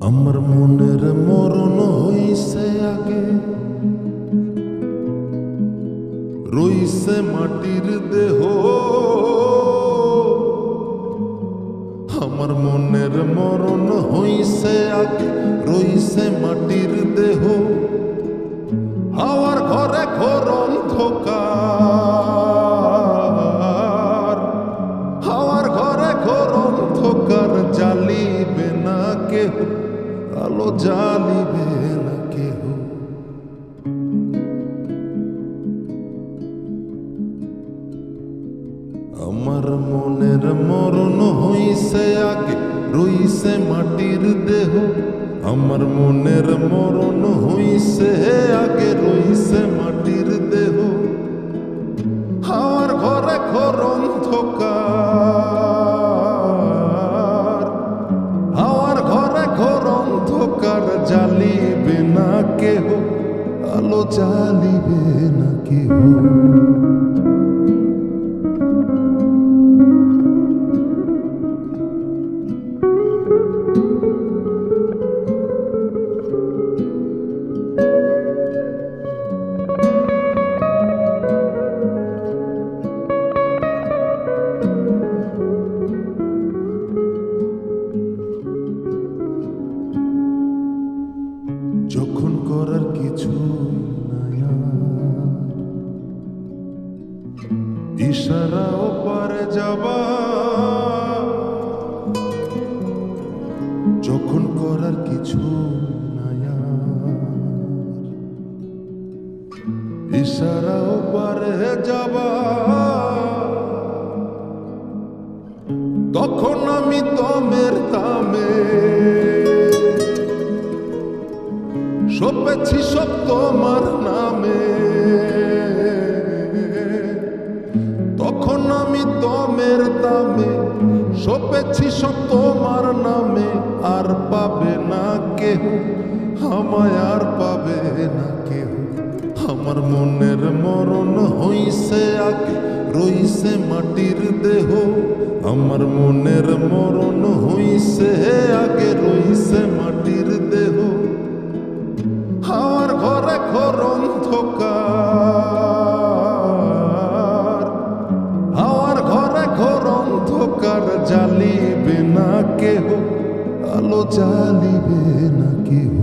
আমার মনের মরণ হইছে আগে, রইছে মাটির দেহ। আমার মনের মরণ হইছে আগে, রইছে মাটির দেহ। হাওয়ার ঘরে ঘোর অন্ধকার, হাওয়ার ঘরে ঘোর অন্ধকার। জ্বালিবে না কেহ, আলো জ্বালিবে না কেহ। আমার মনের মরণ হইছে আগে, রইছে মাটির দেহ। আমার মনের মরণ হইছে আগে, রইছে মাটির দেহ। হাওয়ার ঘরে ঘোর অন্ধকার, হাওয়ার ঘরে ঘোর অন্ধকার। জ্বালিবে না কেহ, আলো জ্বালিবে না কেহ। যখন করার কিছু নাই আর, ইশারাও পারে যাবা। যখন করার কিছু নাই আর, ইশারাও পারে যাবা। তখন আমি দমের দামে সপেছি সব তোমার নামে। তখন আমি দমের দামে সপেছি সব তোমার নামে। আর পাবে না কেহ, আমায় আর পাবে না কেহ। আমার মনের মরণ হইছে আগে, রইছে মাটির দেহ। আমার মনের মরণ হইছে আগে, রইছে মাটির দেহ। হাওয়ার ঘরে ঘোর অন্ধকার, হাওয়ার ঘরে ঘোর অন্ধকার। জ্বালিবে না কেহ, আলো জ্বালিবে না কেহ।